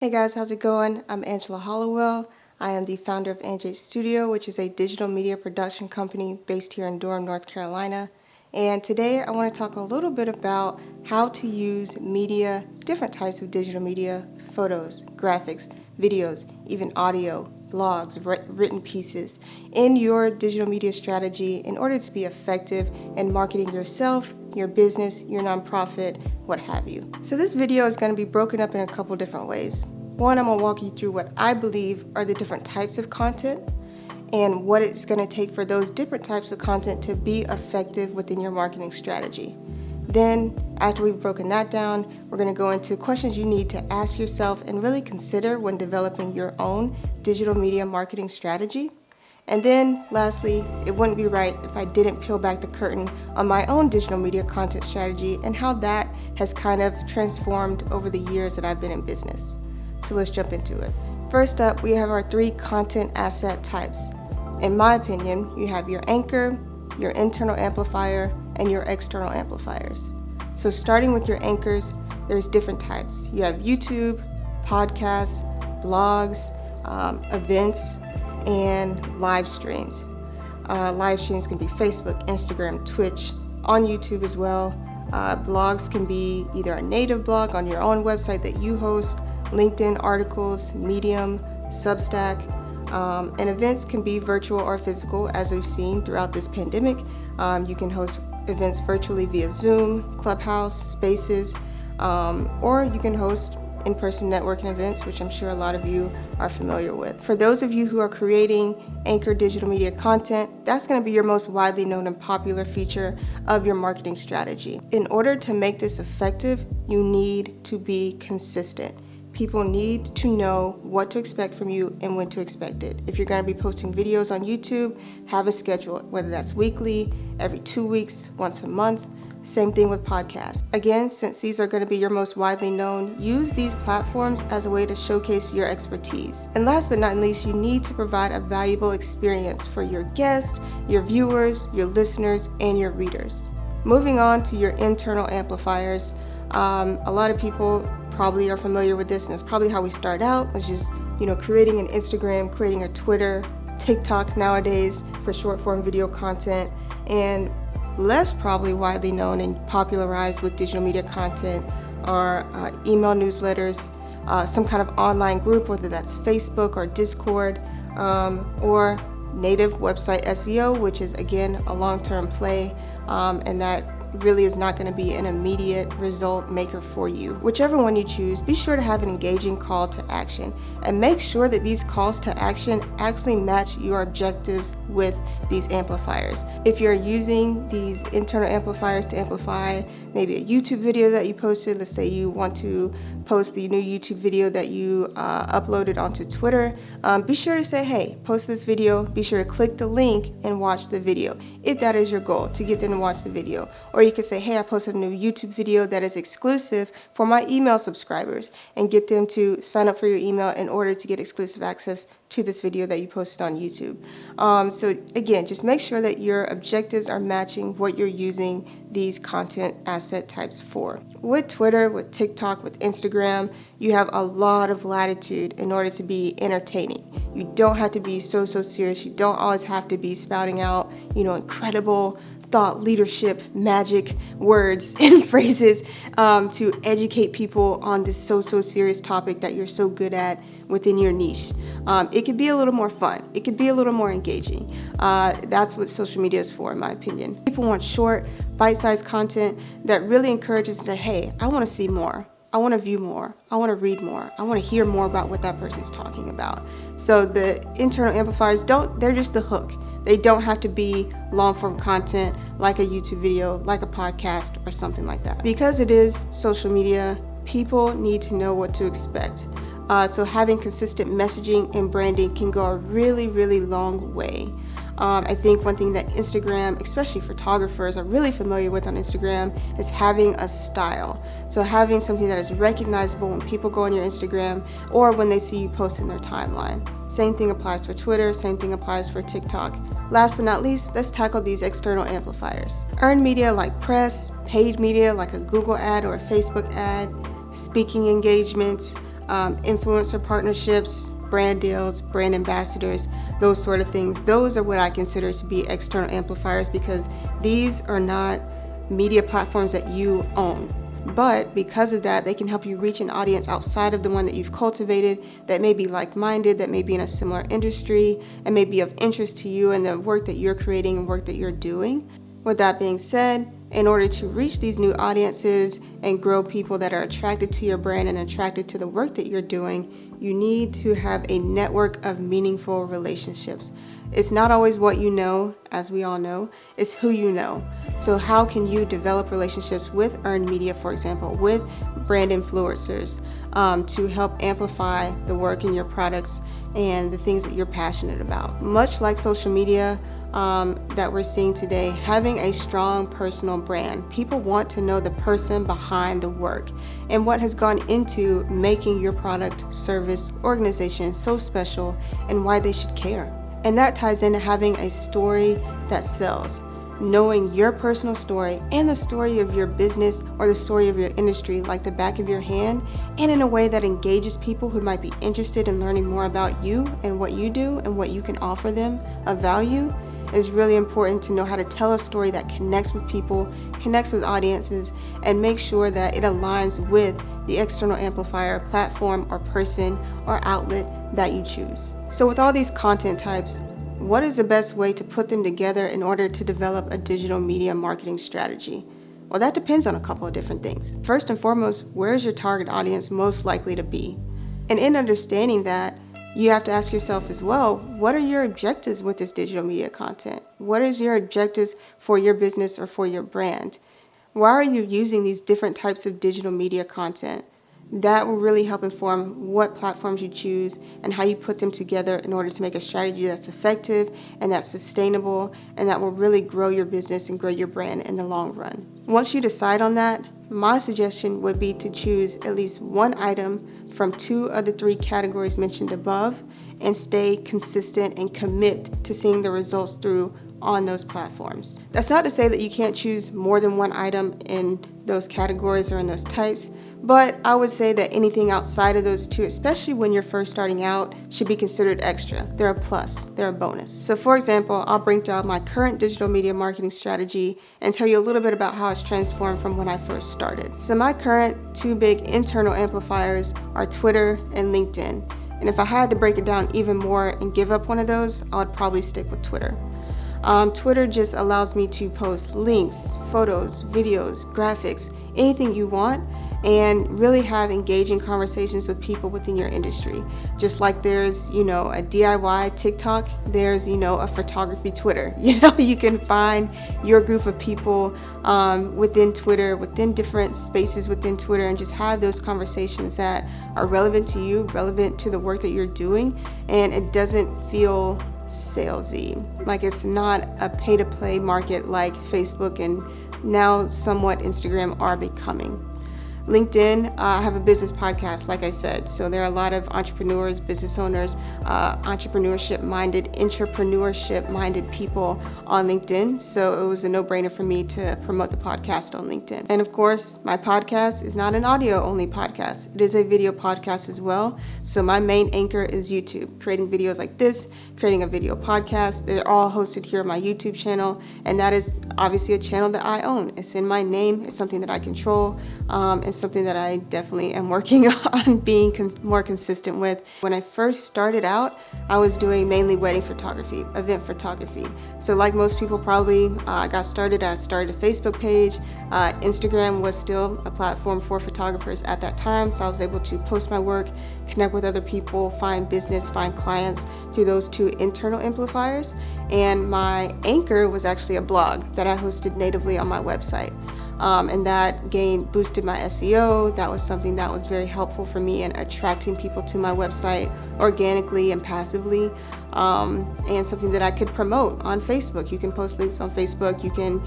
Hey guys, how's it going? I'm Angela Hollowell. I am the founder of ANJ Studio, which is a digital media production company based here in Durham, North Carolina. And today I want to talk a little bit about how to use media, different types of digital media, photos, graphics, videos, even audio, blogs, written pieces in your digital media strategy in order to be effective in marketing yourself, your business, your nonprofit, what have you. So this video is going to be broken up in a couple different ways. One, I'm going to walk you through what I believe are the different types of content and what it's going to take for those different types of content to be effective within your marketing strategy. Then, after we've broken that down, we're going to go into questions you need to ask yourself and really consider when developing your own digital media marketing strategy. And then, lastly, it wouldn't be right if I didn't peel back the curtain on my own digital media content strategy and how that has kind of transformed over the years that I've been in business. So let's jump into it. First up, we have our 3 content asset types. In my opinion, you have your anchor, your internal amplifier, and your external amplifiers. So starting with your anchors, there's different types. You have YouTube, podcasts, blogs, events, and live streams. Live streams can be Facebook, Instagram, Twitch, on YouTube as well. Blogs can be either a native blog on your own website that you host, LinkedIn articles, Medium, Substack, and events can be virtual or physical, as we've seen throughout this pandemic. You can host events virtually via Zoom, Clubhouse, Spaces, or you can host in-person networking events, which I'm sure a lot of you are familiar with. For those of you who are creating anchor digital media content, that's going to be your most widely known and popular feature of your marketing strategy. In order to make this effective, you need to be consistent. People need to know what to expect from you and when to expect it. If you're going to be posting videos on YouTube, have a schedule, whether that's weekly, every 2 weeks, once a month. Same thing with podcasts. Again, since these are going to be your most widely known, use these platforms as a way to showcase your expertise. And last but not least, you need to provide a valuable experience for your guests, your viewers, your listeners, and your readers. Moving on to your internal amplifiers, a lot of people probably are familiar with this, and it's probably how we start out, which is, creating an Instagram, creating a Twitter, TikTok nowadays for short form video content, and less probably widely known and popularized with digital media content are email newsletters, some kind of online group, whether that's Facebook or Discord, or native website SEO, which is again a long-term play, and that really is not going to be an immediate result maker for you. Whichever one you choose, be sure to have an engaging call to action and make sure that these calls to action actually match your objectives with these amplifiers. If you're using these internal amplifiers to amplify maybe a YouTube video that you posted, let's say you want to post the new YouTube video that you uploaded onto Twitter, be sure to say, hey, post this video, be sure to click the link and watch the video, if that is your goal, to get them to watch the video. Or you can say, hey, I posted a new YouTube video that is exclusive for my email subscribers, and get them to sign up for your email in order to get exclusive access to this video that you posted on YouTube. So again, just make sure that your objectives are matching what you're using these content asset types for. With Twitter, with TikTok, with Instagram, you have a lot of latitude in order to be entertaining. You don't have to be so serious. You don't always have to be spouting out, incredible thought leadership magic words and phrases to educate people on this so serious topic that you're so good at within your niche. It could be a little more fun. It could be a little more engaging. That's what social media is for, in my opinion. People want short, bite-sized content that really encourages that, hey, I want to see more. I want to view more. I want to read more. I want to hear more about what that person's talking about. So the internal amplifiers they're just the hook. They don't have to be long-form content like a YouTube video, like a podcast, or something like that. Because it is social media, people need to know what to expect. So having consistent messaging and branding can go a really long way. I think one thing that Instagram, especially photographers, are really familiar with on Instagram is having a style. So having something that is recognizable when people go on your Instagram or when they see you post in their timeline. Same thing applies for Twitter, same thing applies for TikTok. Last but not least, let's tackle these external amplifiers. Earned media like press, paid media like a Google ad or a Facebook ad, speaking engagements, influencer partnerships, brand deals, brand ambassadors, those sort of things. Those are what I consider to be external amplifiers, because these are not media platforms that you own. But because of that, they can help you reach an audience outside of the one that you've cultivated, that may be like-minded, that may be in a similar industry, and may be of interest to you and the work that you're creating and work that you're doing. With that being said, in order to reach these new audiences and grow people that are attracted to your brand and attracted to the work that you're doing, you need to have a network of meaningful relationships. It's not always what you know, as we all know, it's who you know. So how can you develop relationships with earned media, for example, with brand influencers, to help amplify the work in your products and the things that you're passionate about? Much like social media that we're seeing today, having a strong personal brand. People want to know the person behind the work and what has gone into making your product, service, organization so special, and why they should care. And that ties into having a story that sells. Knowing your personal story and the story of your business or the story of your industry like the back of your hand, and in a way that engages people who might be interested in learning more about you and what you do and what you can offer them of value, is really important to know how to tell a story that connects with people, connects with audiences, and make sure that it aligns with the external amplifier, platform, or person or outlet that you choose. So with all these content types, what is the best way to put them together in order to develop a digital media marketing strategy? Well, that depends on a couple of different things. First and foremost, where is your target audience most likely to be? And in understanding that, you have to ask yourself as well, what are your objectives with this digital media content? What is your objectives for your business or for your brand? Why are you using these different types of digital media content? That will really help inform what platforms you choose and how you put them together in order to make a strategy that's effective and that's sustainable and that will really grow your business and grow your brand in the long run. Once you decide on that, my suggestion would be to choose at least one item from 2 of the 3 categories mentioned above and stay consistent and commit to seeing the results through on those platforms. That's not to say that you can't choose more than one item in those categories or in those types, but I would say that anything outside of those 2, especially when you're first starting out, should be considered extra. They're a plus, they're a bonus. So for example, I'll break down my current digital media marketing strategy and tell you a little bit about how it's transformed from when I first started. So my current 2 big internal amplifiers are Twitter and LinkedIn. And if I had to break it down even more and give up one of those, I would probably stick with Twitter. Twitter just allows me to post links, photos, videos, graphics, anything you want, and really have engaging conversations with people within your industry. Just like there's, a DIY TikTok, there's, a photography Twitter. You can find your group of people within Twitter, within different spaces within Twitter, and just have those conversations that are relevant to you, relevant to the work that you're doing, and it doesn't feel salesy. Like it's not a pay-to-play market like Facebook and now somewhat Instagram are becoming. LinkedIn, I have a business podcast, like I said. So there are a lot of entrepreneurs, business owners, entrepreneurship-minded people on LinkedIn. So it was a no-brainer for me to promote the podcast on LinkedIn. And of course, my podcast is not an audio-only podcast. It is a video podcast as well. So my main anchor is YouTube, creating videos like this, creating a video podcast. They're all hosted here on my YouTube channel. And that is obviously a channel that I own. It's in my name. It's something that I control. It's something that I definitely am working on being more consistent with. When I first started out, I was doing mainly wedding photography, event photography. So like most people probably, I started a Facebook page. Instagram was still a platform for photographers at that time. So I was able to post my work, connect with other people, find business, find clients through those 2 internal amplifiers. And my anchor was actually a blog that I hosted natively on my website. And that boosted my SEO. That was something that was very helpful for me in attracting people to my website organically and passively, and something that I could promote on Facebook. You can post links on Facebook. You can,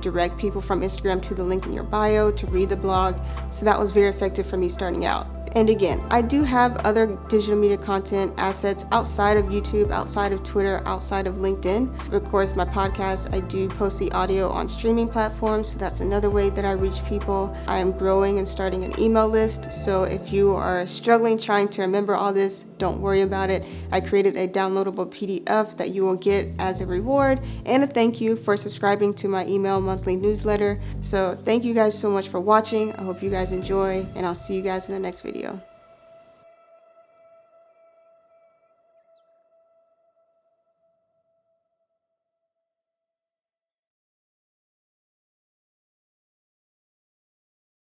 direct people from Instagram to the link in your bio to read the blog. So that was very effective for me starting out. And again, I do have other digital media content assets outside of YouTube, outside of Twitter, outside of LinkedIn. Of course, my podcast, I do post the audio on streaming platforms, so that's another way that I reach people. I am growing and starting an email list, so if you are struggling trying to remember all this, don't worry about it. I created a downloadable PDF that you will get as a reward and a thank you for subscribing to my email monthly newsletter. So thank you guys so much for watching. I hope you guys enjoy, and I'll see you guys in the next video.